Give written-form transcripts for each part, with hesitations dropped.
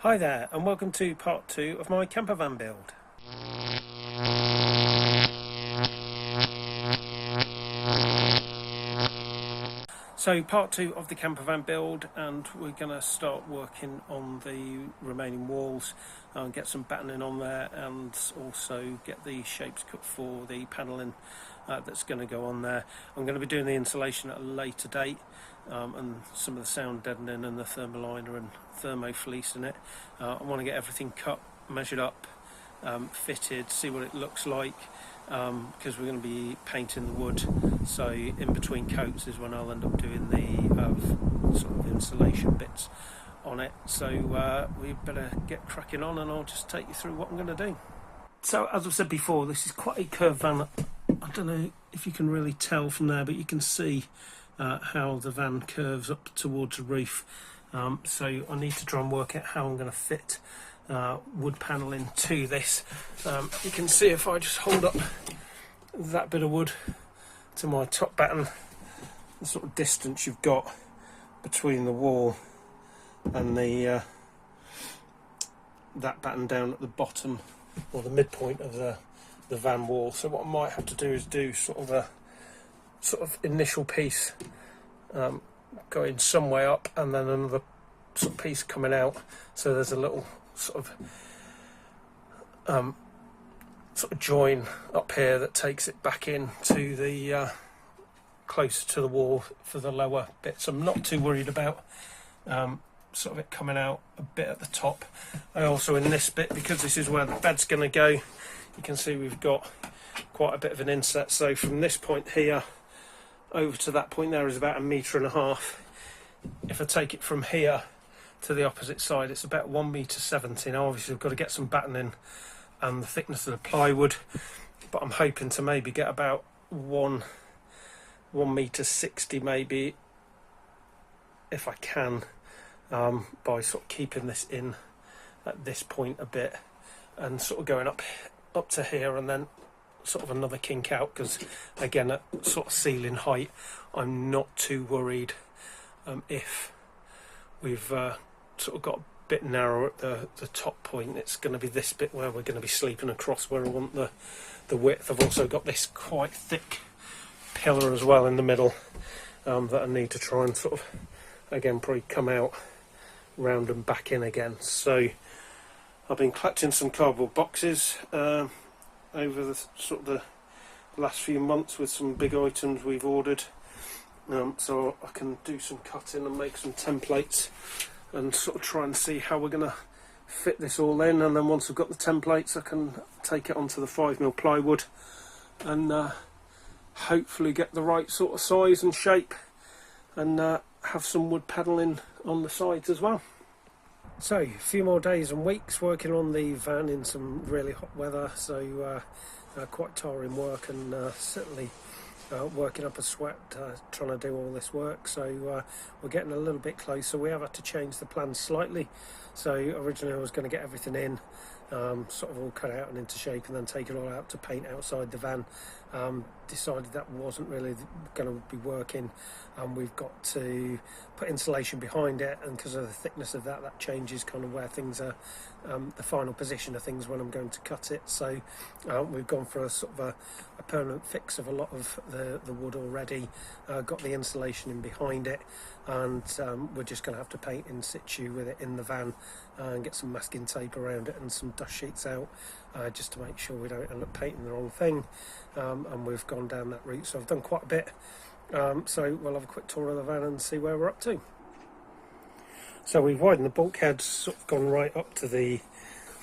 Hi there, and welcome to part 2 of my camper van build. So part 2 of the camper van build, and we're going to start working on the remaining walls and get some battening on there, and also get the shapes cut for the panelling that's going to go on there. I'm going to be doing the insulation at a later date, and some of the sound deadening and the thermaliner and thermo fleece in it. I want to get everything cut, measured up, fitted, see what it looks like, because we're going to be painting the wood, so in between coats is when I'll end up doing the sort of insulation bits on it. So we better get cracking on, and I'll just take you through what I'm going to do. So as I've said before, this is quite a curved van. I don't know if you can really tell from there, but you can see how the van curves up towards the roof. So I need to try and work out how I'm going to fit wood panelling to this. You can see if I just hold up that bit of wood to my top batten, the sort of distance you've got between the wall and the that batten down at the bottom or the midpoint of the van wall. So what I might have to do is do sort of initial piece going some way up, and then another sort of piece coming out, so there's a little sort of join up here that takes it back in to the closer to the wall for the lower bits. I'm not too worried about sort of it coming out a bit at the top. I also, in this bit, because this is where the bed's going to go, you can see we've got quite a bit of an inset. So from this point here over to that point there is about 1.5 meters. If I take it from here to the opposite side, it's about 1.70 meters. Now obviously I've got to get some battening and the thickness of the plywood, but I'm hoping to maybe get about 1.60 meters maybe, if I can, by sort of keeping this in at this point a bit and sort of going up to here, and then sort of another kink out, because again at sort of ceiling height I'm not too worried if we've sort of got a bit narrow at the top point. It's going to be this bit where we're going to be sleeping across, where I want the width. I've also got this quite thick pillar as well in the middle that I need to try and sort of again probably come out round and back in again. So I've been collecting some cardboard boxes over the last few months with some big items we've ordered, so I can do some cutting and make some templates and sort of try and see how we're going to fit this all in. And then once I've got the templates, I can take it onto the 5mm plywood and hopefully get the right sort of size and shape, and have some wood panelling on the sides as well. So a few more days and weeks working on the van in some really hot weather, so quite tiring work, and certainly working up a sweat trying to do all this work. So we're getting a little bit closer. We have had to change the plan slightly. So originally I was going to get everything in, sort of all cut out and into shape, and then take it all out to paint outside the van. Decided that wasn't really going to be working, and we've got to put insulation behind it, and because of the thickness of that changes kind of where things are, the final position of things when I'm going to cut it. So we've gone for a sort of a permanent fix of a lot of the wood already, got the insulation in behind it, and we're just going to have to paint in situ with it in the van, and get some masking tape around it and some dust sheets out, just to make sure we don't end up painting the wrong thing. And we've gone down that route, so I've done quite a bit. So we'll have a quick tour of the van and see where we're up to. So we've widened the bulkheads, sort of gone right up to the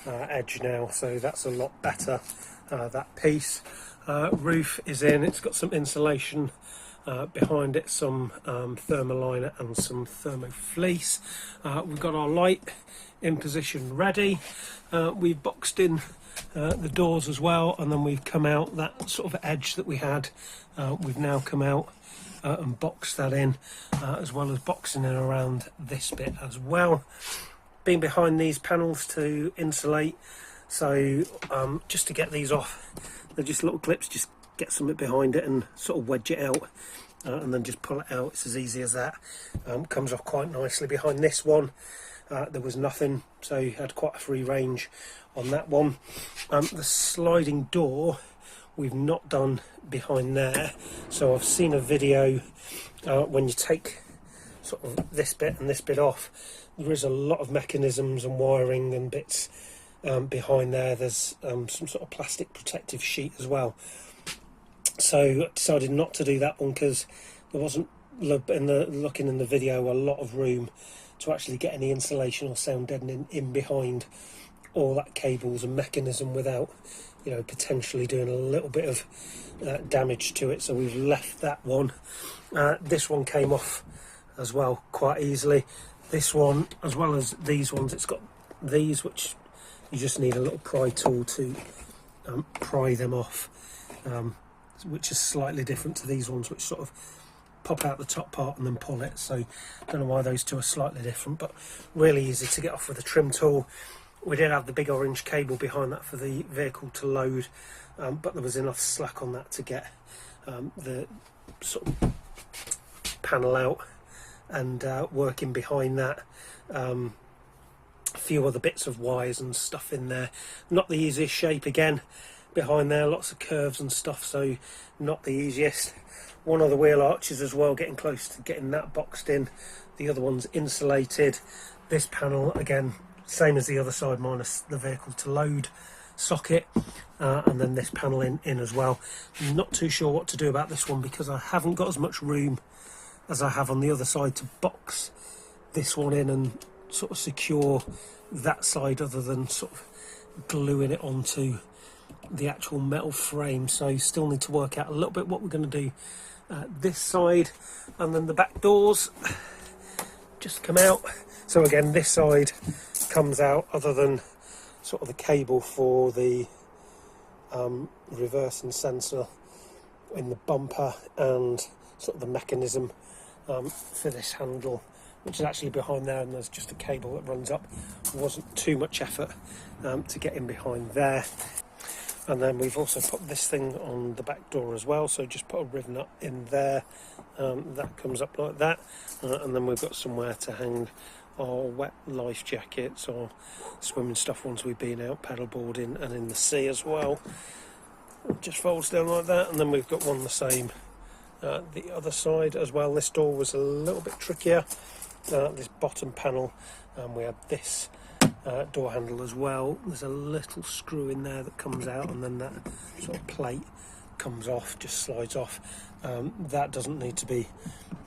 edge now, so that's a lot better. That piece roof is in, it's got some insulation behind it, some thermaliner and some thermo fleece. We've got our light in position ready. We've boxed in the doors as well, and then we've come out that sort of edge that we had. We've now come out and boxed that in, as well as boxing in around this bit as well. Being behind these panels to insulate, so just to get these off, they're just little clips, just get something behind it and sort of wedge it out, and then just pull it out. It's as easy as that. Comes off quite nicely. Behind this one there was nothing, so you had quite a free range on that one. The sliding door we've not done behind there, so I've seen a video when you take sort of this bit and this bit off, there is a lot of mechanisms and wiring and bits behind there. There's some sort of plastic protective sheet as well, so I decided not to do that one because there wasn't, looking in the video, a lot of room to actually get any insulation or sound deadening in behind all that cables and mechanism without, you know, potentially doing a little bit of damage to it. So we've left that one. This one came off as well quite easily. This one, as well as these ones, it's got these which you just need a little pry tool to pry them off, which is slightly different to these ones which sort of pop out the top part and then pull it. So don't know why those two are slightly different, but really easy to get off with a trim tool. We did have the big orange cable behind that for the vehicle to load, but there was enough slack on that to get the sort of panel out and working behind that. A few other bits of wires and stuff in there. Not the easiest shape again behind there, lots of curves and stuff, so not the easiest. One of the wheel arches as well, getting close to getting that boxed in. The other one's insulated. This panel, again, same as the other side minus the vehicle to load socket, and then this panel in as well. I'm not too sure what to do about this one because I haven't got as much room as I have on the other side to box this one in and sort of secure that side, other than sort of gluing it onto the actual metal frame. So you still need to work out a little bit what we're going to do this side. And then the back doors just come out. So again, this side comes out, other than sort of the cable for the reversing sensor in the bumper and sort of the mechanism for this handle, which is actually behind there, and there's just a cable that runs up. It wasn't too much effort to get in behind there. And then we've also put this thing on the back door as well, so just put a rivet nut in there, that comes up like that, and then we've got somewhere to hang our wet life jackets or swimming stuff once we've been out paddleboarding and in the sea as well. It just folds down like that, and then we've got one the same the other side as well. This door was a little bit trickier, this bottom panel, and we had this door handle as well. There's a little screw in there that comes out, and then that sort of plate comes off, just slides off. That doesn't need to be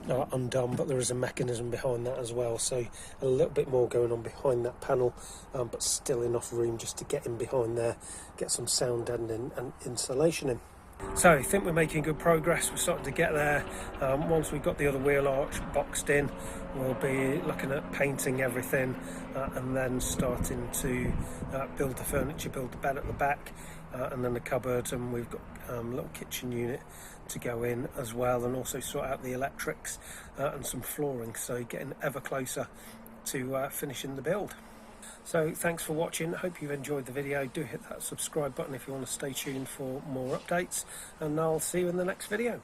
undone, but there is a mechanism behind that as well, so a little bit more going on behind that panel, but still enough room just to get in behind there, get some sound deadening and insulation in. So I think we're making good progress. We're starting to get there. Once we've got the other wheel arch boxed in, we'll be looking at painting everything, and then starting to build the furniture, build the bed at the back, and then the cupboard, and we've got a little kitchen unit to go in as well, and also sort out the electrics and some flooring. So getting ever closer to finishing the build. So thanks for watching. Hope you've enjoyed the video. Do hit that subscribe button if you want to stay tuned for more updates, and I'll see you in the next video.